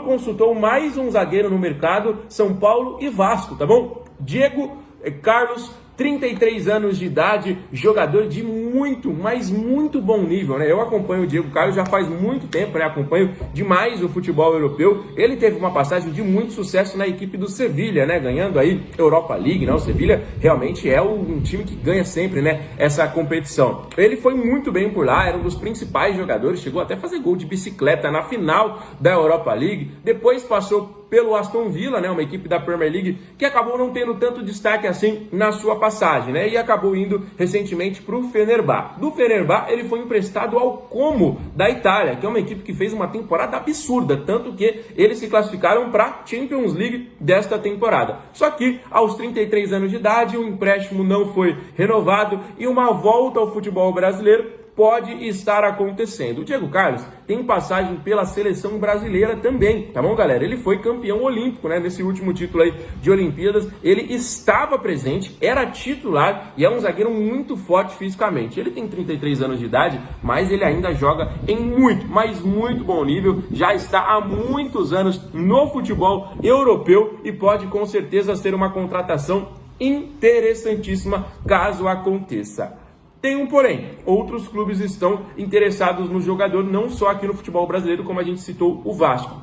consultou mais um zagueiro no mercado, São Paulo e Vasco, tá bom? Diego Carlos, 33 anos de idade, jogador de muito, mas muito bom nível, né? Eu acompanho o Diego Carlos já faz muito tempo, né? Acompanho demais o futebol europeu. Ele teve uma passagem de muito sucesso na equipe do Sevilha, né? Ganhando aí Europa League, né? O Sevilha realmente é um time que ganha sempre, né? Essa competição. Ele foi muito bem por lá, era um dos principais jogadores, chegou até a fazer gol de bicicleta na final da Europa League. Depois passou pelo Aston Villa, né, uma equipe da Premier League que acabou não tendo tanto destaque assim na sua passagem, né, e acabou indo recentemente para o Fenerbahçe. Do Fenerbahçe ele foi emprestado ao Como da Itália, que é uma equipe que fez uma temporada absurda, tanto que eles se classificaram para a Champions League desta temporada. Só que aos 33 anos de idade o empréstimo não foi renovado e uma volta ao futebol brasileiro pode estar acontecendo. O Diego Carlos tem passagem pela seleção brasileira também, tá bom, galera? Ele foi campeão olímpico, né? Nesse último título aí de Olimpíadas, ele estava presente, era titular e é um zagueiro muito forte fisicamente. Ele tem 33 anos de idade, mas ele ainda joga em muito, mas muito bom nível, já está há muitos anos no futebol europeu e pode com certeza ser uma contratação interessantíssima caso aconteça. Tem um porém, outros clubes estão interessados no jogador, não só aqui no futebol brasileiro, como a gente citou o Vasco.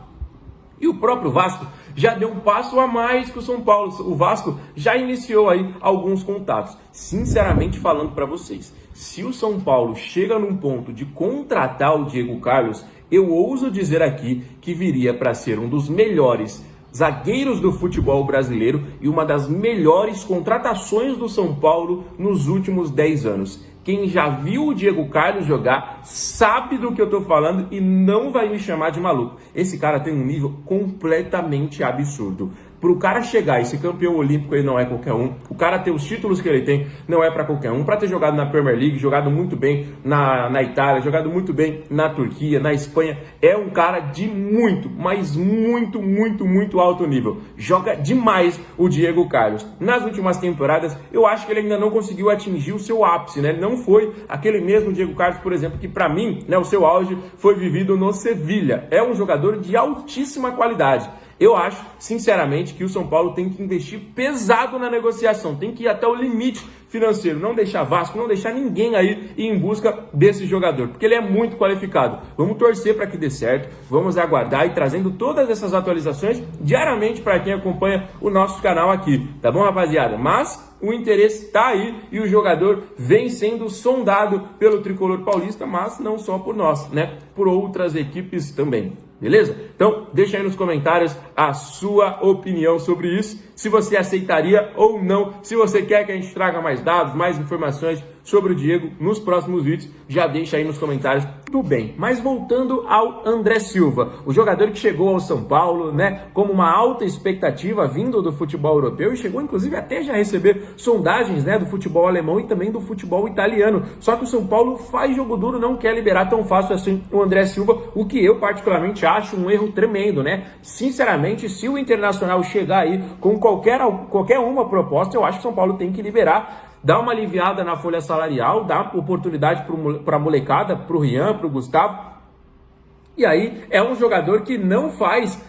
E o próprio Vasco já deu um passo a mais que o São Paulo. O Vasco já iniciou aí alguns contatos. Sinceramente falando para vocês, se o São Paulo chega num ponto de contratar o Diego Carlos, eu ouso dizer aqui que viria para ser um dos melhores zagueiros do futebol brasileiro e uma das melhores contratações do São Paulo nos últimos 10 anos. Quem já viu o Diego Carlos jogar sabe do que eu tô falando e não vai me chamar de maluco. Esse cara tem um nível completamente absurdo. Para o cara chegar e ser campeão olímpico, ele não é qualquer um. O cara ter os títulos que ele tem não é para qualquer um. Para ter jogado na Premier League, jogado muito bem na Itália, jogado muito bem na Turquia, na Espanha, é um cara de muito, mas muito, muito, muito alto nível. Joga demais o Diego Carlos. Nas últimas temporadas, eu acho que ele ainda não conseguiu atingir o seu ápice, né? Ele não foi aquele mesmo Diego Carlos, por exemplo, que para mim, né, o seu auge foi vivido no Sevilha. É um jogador de altíssima qualidade. Eu acho, sinceramente, que o São Paulo tem que investir pesado na negociação, tem que ir até o limite financeiro, não deixar Vasco, não deixar ninguém aí ir em busca desse jogador, porque ele é muito qualificado. Vamos torcer para que dê certo, vamos aguardar e trazendo todas essas atualizações diariamente para quem acompanha o nosso canal aqui, tá bom, rapaziada? Mas o interesse está aí e o jogador vem sendo sondado pelo tricolor paulista, mas não só por nós, né? Por outras equipes também. Beleza? Então, deixa aí nos comentários a sua opinião sobre isso, se você aceitaria ou não, se você quer que a gente traga mais dados, mais informações sobre o Diego nos próximos vídeos, já deixa aí nos comentários, tudo bem. Mas voltando ao André Silva, o jogador que chegou ao São Paulo, né, como uma alta expectativa vindo do futebol europeu e chegou inclusive até já a receber sondagens, né, do futebol alemão e também do futebol italiano. Só que o São Paulo faz jogo duro, não quer liberar tão fácil assim o André Silva, o que eu particularmente acho um erro tremendo, né? Sinceramente, se o Internacional chegar aí com qualquer uma proposta, eu acho que o São Paulo tem que liberar, dar uma aliviada na folha salarial, dar oportunidade para a molecada, para o Rian, para o Gustavo. E aí é um jogador que não faz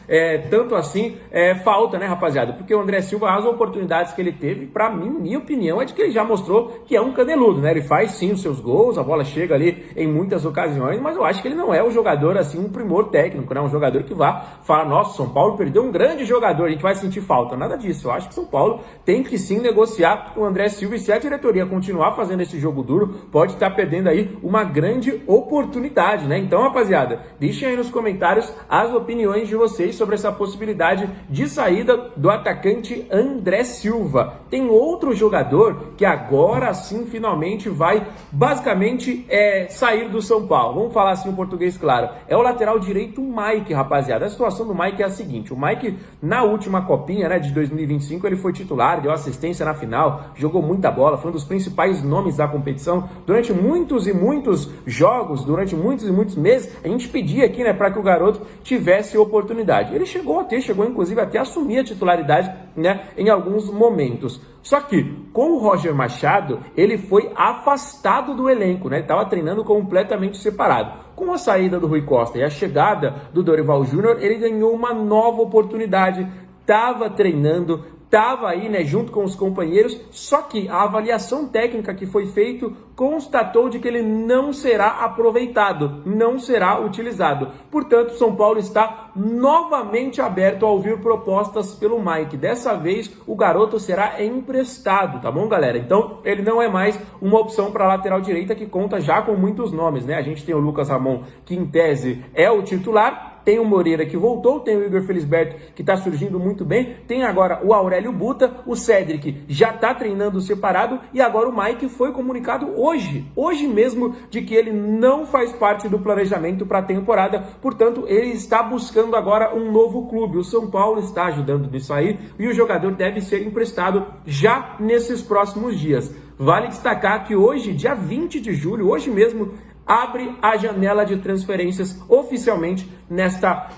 tanto assim falta, né, rapaziada? Porque o André Silva, as oportunidades que ele teve, pra mim, minha opinião é de que ele já mostrou que é um caneludo, né? Ele faz sim os seus gols, a bola chega ali em muitas ocasiões, mas eu acho que ele não é um jogador assim, um primor técnico, né? Um jogador que vá falar, nossa, São Paulo perdeu um grande jogador, a gente vai sentir falta. Nada disso. Eu acho que São Paulo tem que sim negociar com o André Silva e se a diretoria continuar fazendo esse jogo duro, pode estar perdendo aí uma grande oportunidade, né? Então, rapaziada, deixem aí nos comentários as opiniões de vocês sobre essa possibilidade de saída do atacante André Silva. Tem outro jogador que agora sim finalmente vai basicamente sair do São Paulo. Vamos falar assim em português claro. É o lateral direito Mike, rapaziada. A situação do Mike é a seguinte. O Mike, na última copinha, né, de 2025, ele foi titular, deu assistência na final, jogou muita bola, foi um dos principais nomes da competição. Durante muitos e muitos jogos, durante muitos e muitos meses, a gente pedia aqui, né, para que o garoto tivesse oportunidade. Ele chegou inclusive até a assumir a titularidade, né, em alguns momentos. Só que com o Roger Machado, ele foi afastado do elenco, né? Estava treinando completamente separado. com a saída do Rui Costa e a chegada do Dorival Júnior, ele ganhou uma nova oportunidade, estava treinando, estava aí, né, junto com os companheiros, só que a avaliação técnica que foi feita constatou de que ele não será aproveitado, não será utilizado. Portanto, São Paulo está novamente aberto a ouvir propostas pelo Mike. Dessa vez, o garoto será emprestado, tá bom, galera? Então, ele não é mais uma opção para lateral direita que conta já com muitos nomes, né? A gente tem o Lucas Ramon, que em tese é o titular, tem o Moreira que voltou, tem o Igor Felisberto que está surgindo muito bem, tem agora o Aurélio Buta, o Cedric já está treinando separado e agora o Mike foi comunicado hoje mesmo, de que ele não faz parte do planejamento para a temporada, portanto ele está buscando agora um novo clube. O São Paulo está ajudando nisso aí e o jogador deve ser emprestado já nesses próximos dias. Vale destacar que hoje, dia 20 de julho, hoje mesmo, abre a janela de transferências oficialmente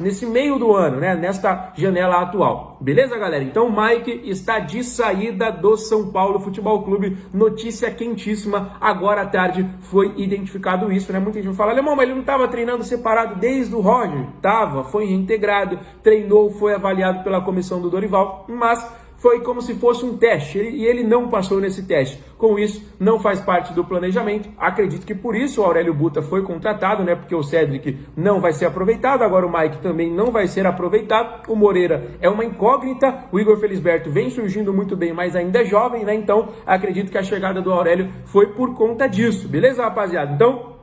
nesse meio do ano, né? Nesta janela atual. Beleza, galera? Então o Mike está de saída do São Paulo Futebol Clube. Notícia quentíssima. Agora à tarde foi identificado isso, né? Muita gente fala, Alemão, mas ele não estava treinando separado desde o Roger? Tava, foi reintegrado, treinou, foi avaliado pela comissão do Dorival, mas foi como se fosse um teste, e ele não passou nesse teste. Com isso, não faz parte do planejamento. Acredito que por isso o Aurélio Buta foi contratado, né? Porque o Cedric não vai ser aproveitado, agora o Mike também não vai ser aproveitado. O Moreira é uma incógnita, o Igor Felisberto vem surgindo muito bem, mas ainda é jovem, né? Então, acredito que a chegada do Aurélio foi por conta disso. Beleza, rapaziada? Então,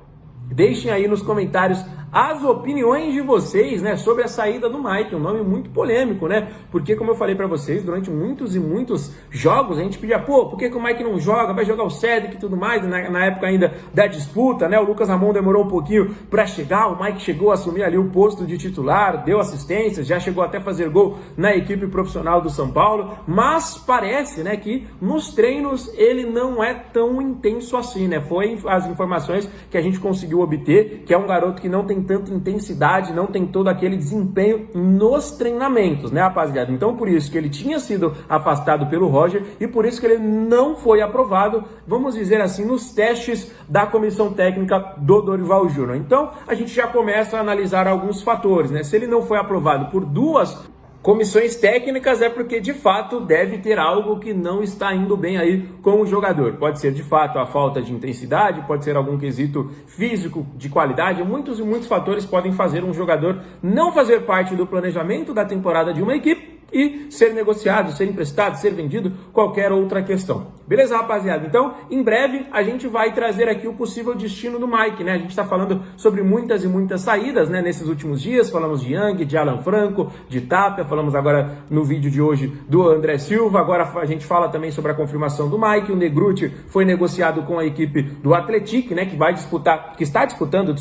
deixem aí nos comentários as opiniões de vocês, né, sobre a saída do Mike, um nome muito polêmico, né, porque como eu falei pra vocês, durante muitos e muitos jogos, a gente pedia, por que o Mike não joga, vai jogar o Cedric e tudo mais, na época ainda da disputa, né, o Lucas Ramon demorou um pouquinho pra chegar, o Mike chegou a assumir ali o posto de titular, deu assistência, já chegou até a fazer gol na equipe profissional do São Paulo, mas parece, né, que nos treinos ele não é tão intenso assim, né, foi as informações que a gente conseguiu obter, que é um garoto que não tem tanta intensidade, não tem todo aquele desempenho nos treinamentos, né, rapaziada? Então, por isso que ele tinha sido afastado pelo Roger e por isso que ele não foi aprovado, vamos dizer assim, nos testes da comissão técnica do Dorival Júnior. Então, a gente já começa a analisar alguns fatores, né? Se ele não foi aprovado por duas comissões técnicas é porque de fato deve ter algo que não está indo bem aí com o jogador. Pode ser de fato a falta de intensidade, pode ser algum quesito físico de qualidade, muitos e muitos fatores podem fazer um jogador não fazer parte do planejamento da temporada de uma equipe e ser negociado, ser emprestado, ser vendido, qualquer outra questão. Beleza, rapaziada? Então, em breve, a gente vai trazer aqui o possível destino do Mike, né? A gente está falando sobre muitas e muitas saídas, né? Nesses últimos dias, falamos de Yang, de Alan Franco, de Tapia, falamos agora no vídeo de hoje do André Silva, agora a gente fala também sobre a confirmação do Mike, o Negruti foi negociado com a equipe do Atlético, né? Que está disputando,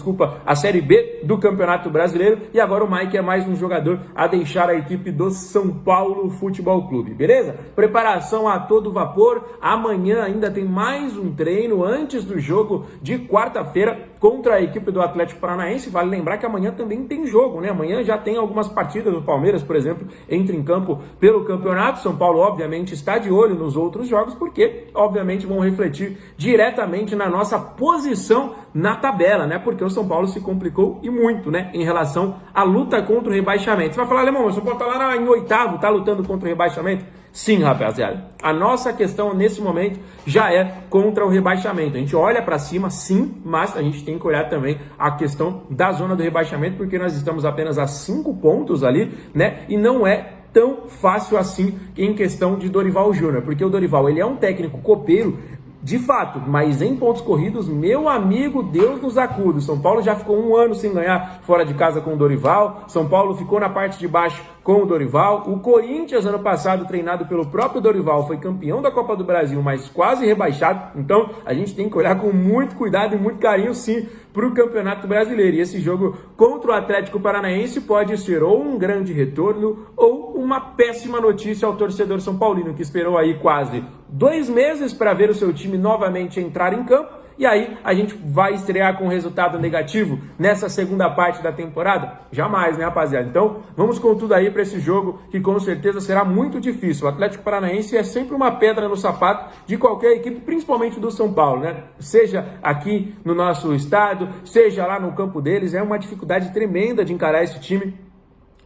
a Série B do Campeonato Brasileiro, e agora o Mike é mais um jogador a deixar a equipe do São Paulo Futebol Clube, beleza? Preparação a todo vapor, amanhã ainda tem mais um treino antes do jogo de quarta-feira contra a equipe do Atlético Paranaense. Vale lembrar que amanhã também tem jogo, né? Amanhã já tem algumas partidas do Palmeiras, por exemplo, entra em campo pelo campeonato. São Paulo, obviamente, está de olho nos outros jogos, porque, obviamente, vão refletir diretamente na nossa posição na tabela, né? Porque o São Paulo se complicou e muito, né? Em relação à luta contra o rebaixamento. Você vai falar, Alemão, o São Paulo tá lá em oitavo, tá lutando contra o rebaixamento? Sim, rapaziada. A nossa questão nesse momento já é contra o rebaixamento. A gente olha para cima, sim, mas a gente tem que olhar também a questão da zona do rebaixamento, porque nós estamos apenas a 5 pontos ali, né? E não é tão fácil assim em questão de Dorival Júnior, porque o Dorival, ele é um técnico copeiro, de fato, mas em pontos corridos, meu amigo, Deus nos acuda. São Paulo já ficou 1 ano sem ganhar fora de casa com o Dorival. São Paulo ficou na parte de baixo com o Dorival. O Corinthians, ano passado, treinado pelo próprio Dorival, foi campeão da Copa do Brasil, mas quase rebaixado. Então, a gente tem que olhar com muito cuidado e muito carinho, sim, para o Campeonato Brasileiro. E esse jogo contra o Atlético Paranaense pode ser ou um grande retorno ou uma péssima notícia ao torcedor são paulino, que esperou aí quase 2 meses para ver o seu time novamente entrar em campo e aí a gente vai estrear com resultado negativo nessa segunda parte da temporada? Jamais, né, rapaziada? Então, vamos com tudo aí para esse jogo, que com certeza será muito difícil. O Atlético Paranaense é sempre uma pedra no sapato de qualquer equipe, principalmente do São Paulo, né? Seja aqui no nosso estado, seja lá no campo deles, é uma dificuldade tremenda de encarar esse time.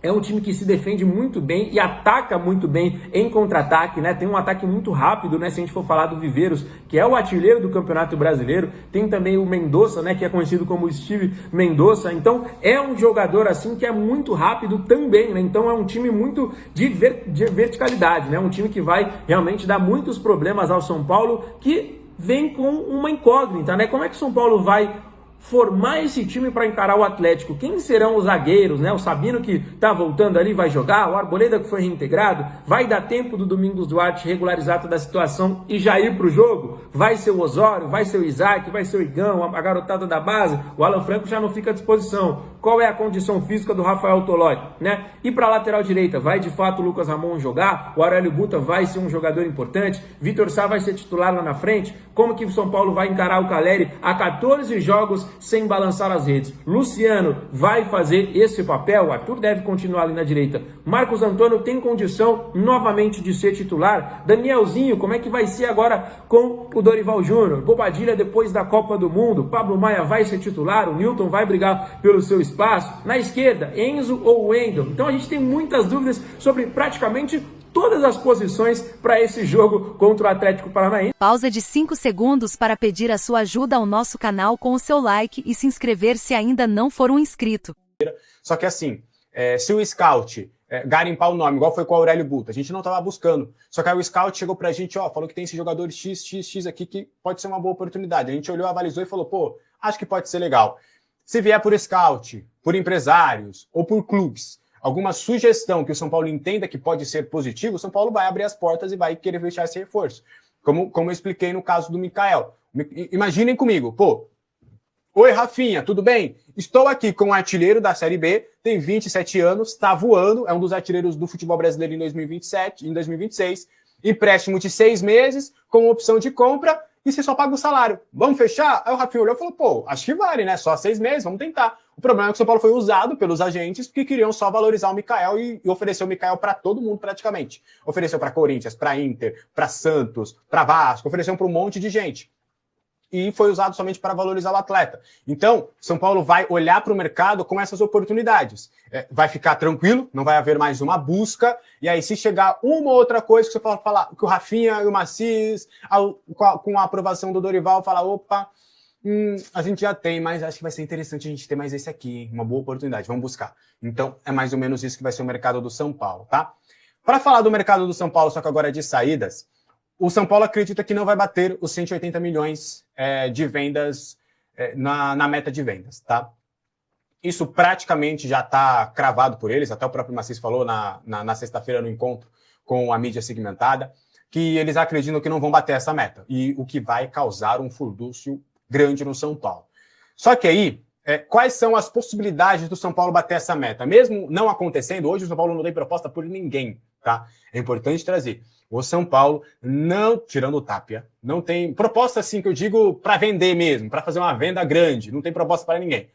É um time que se defende muito bem e ataca muito bem em contra-ataque, né? Tem um ataque muito rápido, né? Se a gente for falar do Viveiros, que é o artilheiro do Campeonato Brasileiro. Tem também o Mendonça, né? Que é conhecido como Steve Mendonça. Então, é um jogador, assim, que é muito rápido também, né? Então, é um time muito de verticalidade, né? Um time que vai realmente dar muitos problemas ao São Paulo, que vem com uma incógnita, né? Como é que o São Paulo vai formar esse time para encarar o Atlético? Quem serão os zagueiros, né? O Sabino, que tá voltando ali, vai jogar, o Arboleda, que foi reintegrado, vai dar tempo do Domingos Duarte regularizar toda a situação e já ir pro jogo? Vai ser o Osório, vai ser o Isaac, vai ser o Igão, a garotada da base, o Alan Franco já não fica à disposição. Qual é a condição física do Rafael Tolói, né? E para a lateral direita, vai de fato o Lucas Ramon jogar? O Aurélio Buta vai ser um jogador importante? Vitor Sá vai ser titular lá na frente? Como que o São Paulo vai encarar o Caleri a 14 jogos sem balançar as redes? Luciano vai fazer esse papel? O Arthur deve continuar ali na direita. Marcos Antônio tem condição novamente de ser titular? Danielzinho, como é que vai ser agora com o Dorival Júnior? Bobadilha depois da Copa do Mundo? Pablo Maia vai ser titular? O Newton vai brigar pelo seu espaço? Na esquerda, Enzo ou Wendel? Então a gente tem muitas dúvidas sobre praticamente todas as posições para esse jogo contra o Atlético Paranaense. Pausa de 5 segundos para pedir a sua ajuda ao nosso canal com o seu like e se inscrever se ainda não for um inscrito. Só que assim, se o Scout garimpar o nome, igual foi com o Aurélio Buta, a gente não estava buscando. Só que aí o Scout chegou pra gente, falou que tem esse jogador XXX aqui que pode ser uma boa oportunidade. A gente olhou, avalizou e falou, pô, acho que pode ser legal. Se vier por Scout, por empresários ou por clubes, alguma sugestão que o São Paulo entenda que pode ser positivo, o São Paulo vai abrir as portas e vai querer fechar esse reforço. Como eu expliquei no caso do Mikael. Imaginem comigo, pô, oi Rafinha, tudo bem? Estou aqui com um artilheiro da Série B, tem 27 anos, está voando, é um dos artilheiros do futebol brasileiro em 2027, em 2026, empréstimo de 6 meses, com opção de compra, e você só paga o salário. Vamos fechar? Aí o Rafinha olhou e falou, pô, acho que vale, né? Só 6 meses, vamos tentar. O problema é que o São Paulo foi usado pelos agentes que queriam só valorizar o Mikael e ofereceu o Mikael para todo mundo praticamente. Ofereceu para Corinthians, para Inter, para Santos, para Vasco, ofereceu para um monte de gente. E foi usado somente para valorizar o atleta. Então, São Paulo vai olhar para o mercado com essas oportunidades. Vai ficar tranquilo, não vai haver mais uma busca, e aí se chegar uma ou outra coisa que você pode falar, que o Rafinha e o Macis, com a aprovação do Dorival, fala, opa, a gente já tem, mas acho que vai ser interessante a gente ter mais esse aqui, hein? Uma boa oportunidade, vamos buscar. Então, é mais ou menos isso que vai ser o mercado do São Paulo, tá? Para falar do mercado do São Paulo, só que agora é de saídas, o São Paulo acredita que não vai bater os 180 milhões de vendas na meta de vendas, tá? Isso praticamente já está cravado por eles, até o próprio Macis falou na sexta-feira no encontro com a mídia segmentada, que eles acreditam que não vão bater essa meta, e o que vai causar um furdúncio grande no São Paulo. Só que aí, quais são as possibilidades do São Paulo bater essa meta? Mesmo não acontecendo, hoje o São Paulo não tem proposta por ninguém, tá? É importante trazer. O São Paulo, não, tirando o Tapia, não tem proposta, assim, que eu digo, para vender mesmo, para fazer uma venda grande, não tem proposta para ninguém.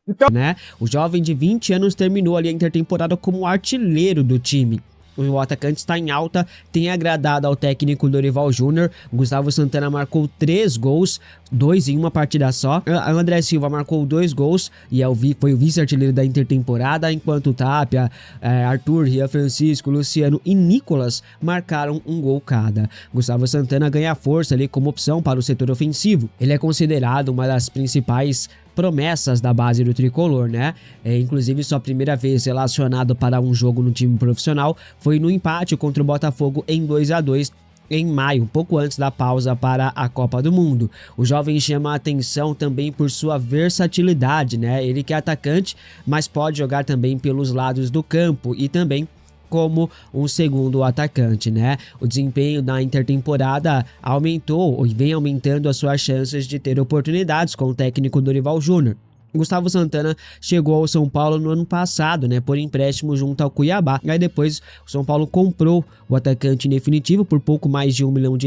Então, né? O jovem de 20 anos terminou ali a intertemporada como artilheiro do time. O atacante está em alta, tem agradado ao técnico Dorival Júnior. Gustavo Santana marcou 3 gols, 2 em uma partida só. André Silva marcou 2 gols e foi o vice-artilheiro da intertemporada, enquanto Tapia, Arthur, Rian Francisco, Luciano e Nicolas marcaram 1 gol cada. Gustavo Santana ganha força ali como opção para o setor ofensivo. Ele é considerado uma das principais promessas da base do tricolor, né? Inclusive, sua primeira vez relacionado para um jogo no time profissional foi no empate contra o Botafogo em 2-2 em maio, pouco antes da pausa para a Copa do Mundo. O jovem chama a atenção também por sua versatilidade, né? Ele que é atacante, mas pode jogar também pelos lados do campo e também como um segundo atacante, né? O desempenho da intertemporada aumentou e vem aumentando as suas chances de ter oportunidades com o técnico Dorival Júnior. Gustavo Santana chegou ao São Paulo no ano passado, né, por empréstimo junto ao Cuiabá. Aí depois o São Paulo comprou o atacante em definitivo por pouco mais de R$1 milhão.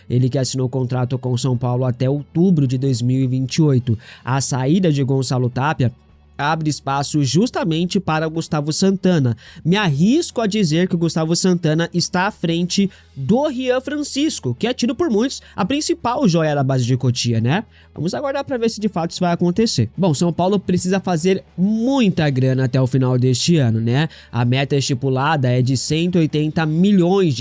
Ele que assinou contrato com o São Paulo até outubro de 2028. A saída de Gonçalo Tapia abre espaço justamente para o Gustavo Santana. Me arrisco a dizer que o Gustavo Santana está à frente do Rian Francisco, que é tido por muitos a principal joia da base de Cotia, né? Vamos aguardar para ver se de fato isso vai acontecer. Bom, São Paulo precisa fazer muita grana até o final deste ano, né? A meta estipulada é de R$180 milhões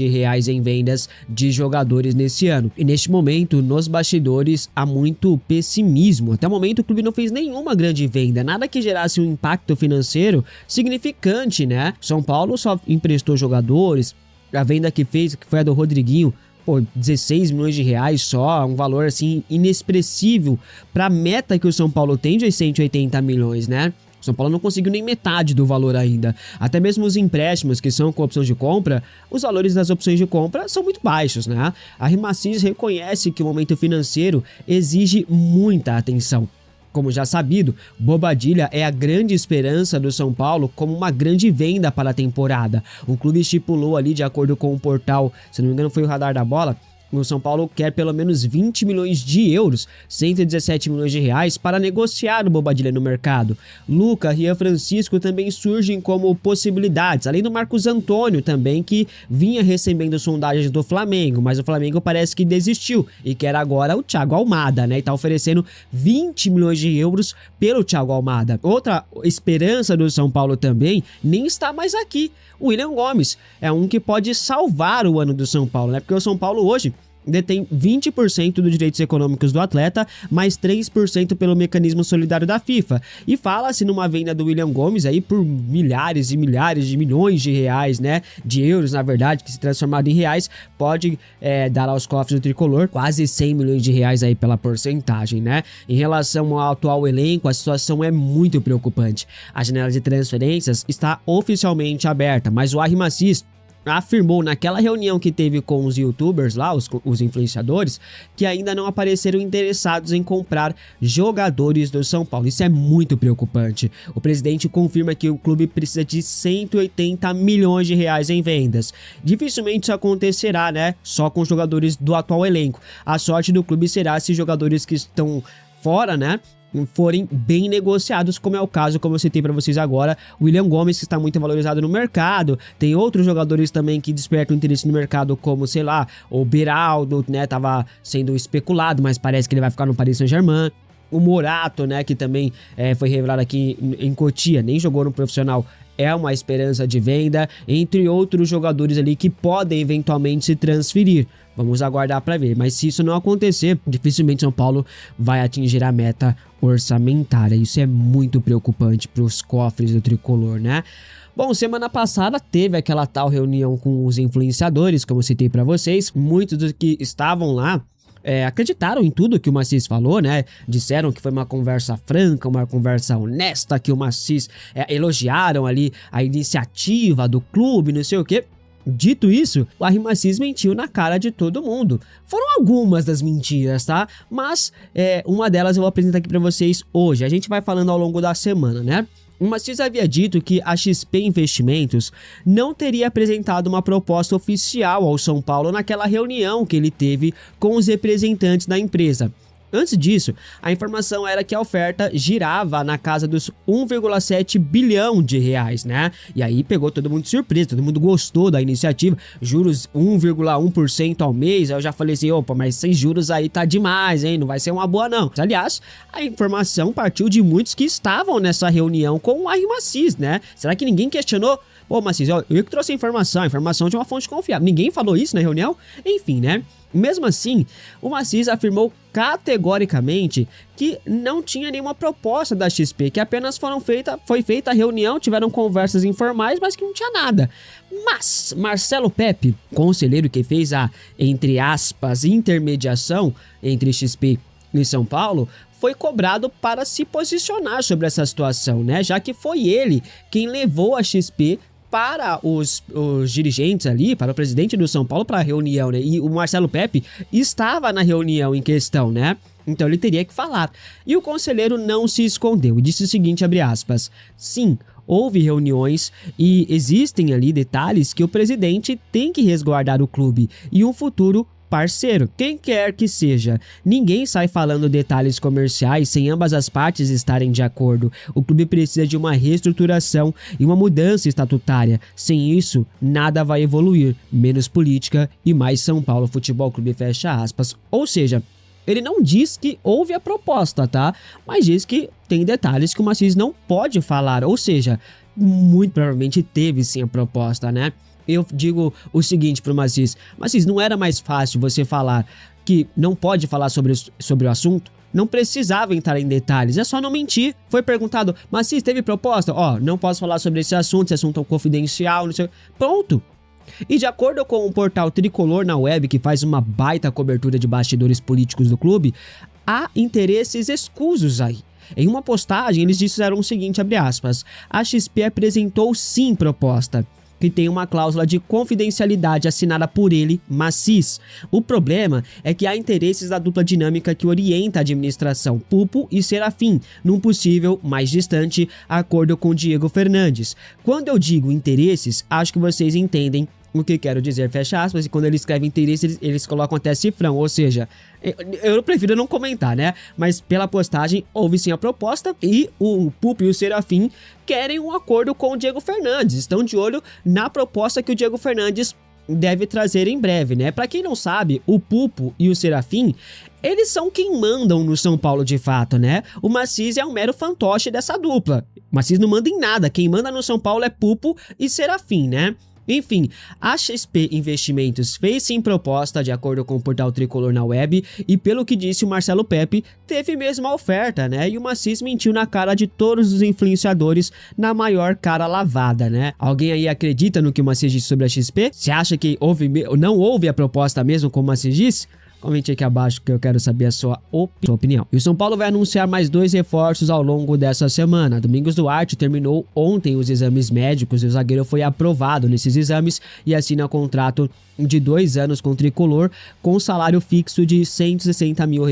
em vendas de jogadores nesse ano. E neste momento, nos bastidores, há muito pessimismo. Até o momento, o clube não fez nenhuma grande venda, nada que gerasse um impacto financeiro significante, né? São Paulo só emprestou jogadores, a venda que fez, que foi a do Rodriguinho, pô, R$16 milhões só, um valor assim inexpressivo para a meta que o São Paulo tem de 180 milhões, né? O São Paulo não conseguiu nem metade do valor ainda. Até mesmo os empréstimos que são com opção de compra, os valores das opções de compra são muito baixos, né? A RIMACIS reconhece que o momento financeiro exige muita atenção. Como já sabido, Bobadilla é a grande esperança do São Paulo como uma grande venda para a temporada. O clube estipulou ali, de acordo com o portal, se não me engano foi o Radar da Bola, o São Paulo quer pelo menos 20 milhões de euros, 117 milhões de reais, para negociar o Bobadilla no mercado. Luca, Rian Francisco também surgem como possibilidades, além do Marcos Antônio também, que vinha recebendo sondagens do Flamengo, mas o Flamengo parece que desistiu e quer agora o Thiago Almada, né? E tá oferecendo 20 milhões de euros pelo Thiago Almada. Outra esperança do São Paulo também nem está mais aqui. O William Gomes é um que pode salvar o ano do São Paulo, né? Porque o São Paulo hoje detém 20% dos direitos econômicos do atleta, mais 3% pelo mecanismo solidário da FIFA. E fala-se numa venda do William Gomes aí por milhares e milhares de milhões de reais, né? De euros, na verdade, que se transformado em reais, pode dar aos cofres do tricolor quase 100 milhões de reais aí pela porcentagem, né? Em relação ao atual elenco, a situação é muito preocupante. A janela de transferências está oficialmente aberta, mas o RIMACIS afirmou naquela reunião que teve com os youtubers lá, os influenciadores, que ainda não apareceram interessados em comprar jogadores do São Paulo. Isso é muito preocupante. O presidente confirma que o clube precisa de 180 milhões de reais em vendas. Dificilmente isso acontecerá, né? Só com jogadores do atual elenco. A sorte do clube será se jogadores que estão fora, né, forem bem negociados, como é o caso, como eu citei para vocês agora, o William Gomes, que está muito valorizado no mercado. Tem outros jogadores também que despertam interesse no mercado, como, sei lá, o Beraldo, né, tava sendo especulado, mas parece que ele vai ficar no Paris Saint-Germain. O Morato, né, que também foi revelado aqui em Cotia, nem jogou no profissional, é uma esperança de venda, entre outros jogadores ali que podem eventualmente se transferir. Vamos aguardar para ver, mas se isso não acontecer, dificilmente São Paulo vai atingir a meta orçamentária. Isso é muito preocupante para os cofres do tricolor, né? Bom, semana passada teve aquela tal reunião com os influenciadores, como eu citei para vocês. Muitos dos que estavam lá acreditaram em tudo que o Macis falou, né? Disseram que foi uma conversa franca, uma conversa honesta, que o Macis elogiaram ali a iniciativa do clube, não sei o quê. Dito isso, o RIMACIS mentiu na cara de todo mundo. Foram algumas das mentiras, tá? Mas uma delas eu vou apresentar aqui pra vocês hoje. A gente vai falando ao longo da semana, né? O Macis havia dito que a XP Investimentos não teria apresentado uma proposta oficial ao São Paulo naquela reunião que ele teve com os representantes da empresa. Antes disso, a informação era que a oferta girava na casa dos 1,7 bilhão de reais, né? E aí pegou todo mundo de surpresa, todo mundo gostou da iniciativa, juros 1,1% ao mês. Aí eu já falei assim, opa, mas esses juros aí tá demais, hein? Não vai ser uma boa não. Aliás, a informação partiu de muitos que estavam nessa reunião com o RIMACIS, né? Será que ninguém questionou? Pô, Macis, eu que trouxe a informação de uma fonte confiável. Ninguém falou isso na reunião? Enfim, né? Mesmo assim, o Macis afirmou categoricamente que não tinha nenhuma proposta da XP, que apenas foi feita a reunião, tiveram conversas informais, mas que não tinha nada. Mas Marcelo Pepe, conselheiro que fez a, entre aspas, intermediação entre XP e São Paulo, foi cobrado para se posicionar sobre essa situação, né? Já que foi ele quem levou a XP para os dirigentes ali, para o presidente do São Paulo, para a reunião, né? E o Marcelo Pepe estava na reunião em questão, né? Então ele teria que falar. E o conselheiro não se escondeu e disse o seguinte, abre aspas, sim, houve reuniões e existem ali detalhes que o presidente tem que resguardar o clube e um futuro parceiro, quem quer que seja. Ninguém sai falando detalhes comerciais sem ambas as partes estarem de acordo. O clube precisa de uma reestruturação e uma mudança estatutária. Sem isso, nada vai evoluir. Menos política e mais São Paulo Futebol Clube, fecha aspas. Ou seja, ele não diz que houve a proposta, tá? Mas diz que tem detalhes que o Macís não pode falar. Ou seja, muito provavelmente teve sim a proposta, né? Eu digo o seguinte pro Macís, não era mais fácil você falar que não pode falar sobre o assunto? Não precisava entrar em detalhes, é só não mentir. Foi perguntado, Macís, teve proposta? Ó, não posso falar sobre esse assunto é confidencial, não sei. Pronto. E de acordo com o portal Tricolor na Web, que faz uma baita cobertura de bastidores políticos do clube, há interesses escusos aí. Em uma postagem, eles disseram o seguinte, abre aspas, a XP apresentou sim proposta, que tem uma cláusula de confidencialidade assinada por ele, Macís. O problema é que há interesses da dupla dinâmica que orienta a administração, Pupo e Serafim, num possível, mais distante, acordo com Diego Fernandes. Quando eu digo interesses, acho que vocês entendem o que quero dizer, fecha aspas, e quando ele escreve interesse, eles colocam até cifrão, ou seja, eu prefiro não comentar, né? Mas pela postagem, houve sim a proposta e o Pupo e o Serafim querem um acordo com o Diego Fernandes, estão de olho na proposta que o Diego Fernandes deve trazer em breve, né? Pra quem não sabe, o Pupo e o Serafim, eles são quem mandam no São Paulo de fato, né? O Macís é um mero fantoche dessa dupla. O Macís não manda em nada, quem manda no São Paulo é Pupo e Serafim, né? Enfim, a XP Investimentos fez sim proposta de acordo com o portal Tricolor na Web e pelo que disse o Marcelo Pepe, teve mesmo a oferta, né? E o Macís mentiu na cara de todos os influenciadores na maior cara lavada, né? Alguém aí acredita no que o Macís disse sobre a XP? Você acha que não houve a proposta mesmo como o Macís disse? Comente aqui abaixo que eu quero saber a sua opinião. E o São Paulo vai anunciar mais 2 reforços ao longo dessa semana. Domingos Duarte terminou ontem os exames médicos e o zagueiro foi aprovado nesses exames e assina contrato de 2 anos com o Tricolor com salário fixo de R$160 mil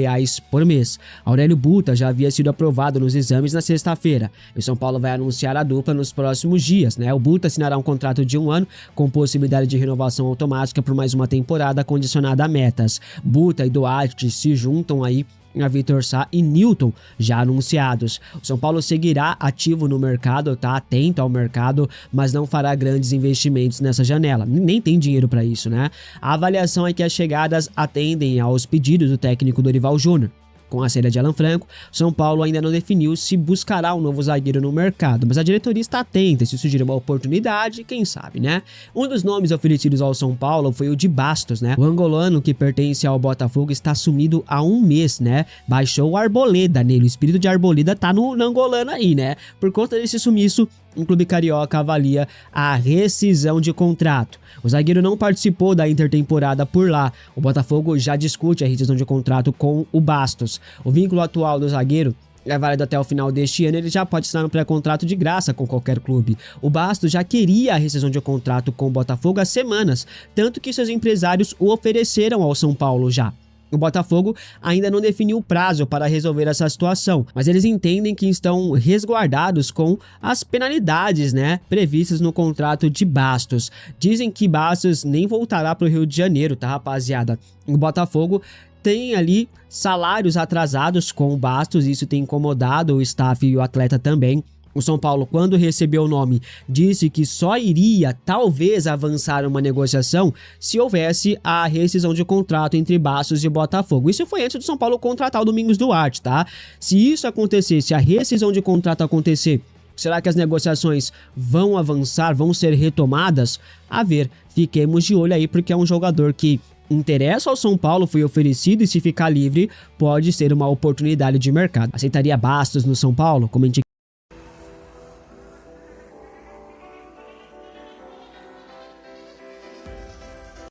por mês. Aurélio Buta já havia sido aprovado nos exames na sexta-feira. E o São Paulo vai anunciar a dupla nos próximos dias, né? O Buta assinará um contrato de 1 ano com possibilidade de renovação automática por mais uma temporada condicionada a metas. Buta e Duarte se juntam aí a Vitor Sá e Newton, já anunciados. O São Paulo seguirá ativo no mercado, tá atento ao mercado, mas não fará grandes investimentos nessa janela. Nem tem dinheiro para isso, né? A avaliação é que as chegadas atendem aos pedidos do técnico Dorival Júnior. Com a saída de Alan Franco, São Paulo ainda não definiu se buscará um novo zagueiro no mercado, mas a diretoria está atenta, se surgir uma oportunidade, quem sabe, né? Um dos nomes oferecidos ao São Paulo foi o de Bastos, né? O angolano que pertence ao Botafogo está sumido há 1 mês, né? Baixou o Arboleda nele, o espírito de Arboleda tá no angolano aí, né? Por conta desse sumiço, o clube carioca avalia a rescisão de contrato. O zagueiro não participou da intertemporada por lá. O Botafogo já discute a rescisão de contrato com o Bastos. O vínculo atual do zagueiro é válido até o final deste ano, ele já pode assinar um pré-contrato de graça com qualquer clube. O Bastos já queria a rescisão de contrato com o Botafogo há semanas, tanto que seus empresários o ofereceram ao São Paulo já. O Botafogo ainda não definiu o prazo para resolver essa situação, mas eles entendem que estão resguardados com as penalidades, né, previstas no contrato de Bastos. Dizem que Bastos nem voltará para o Rio de Janeiro, tá, rapaziada? O Botafogo tem ali salários atrasados com o Bastos, isso tem incomodado o staff e o atleta também. O São Paulo, quando recebeu o nome, disse que só iria, talvez, avançar uma negociação se houvesse a rescisão de contrato entre Bastos e Botafogo. Isso foi antes do São Paulo contratar o Domingos Duarte, tá? Se isso acontecer, se a rescisão de contrato acontecer, será que as negociações vão avançar, vão ser retomadas? A ver, fiquemos de olho aí, porque é um jogador que interessa ao São Paulo, foi oferecido e se ficar livre, pode ser uma oportunidade de mercado. Aceitaria Bastos no São Paulo? Comente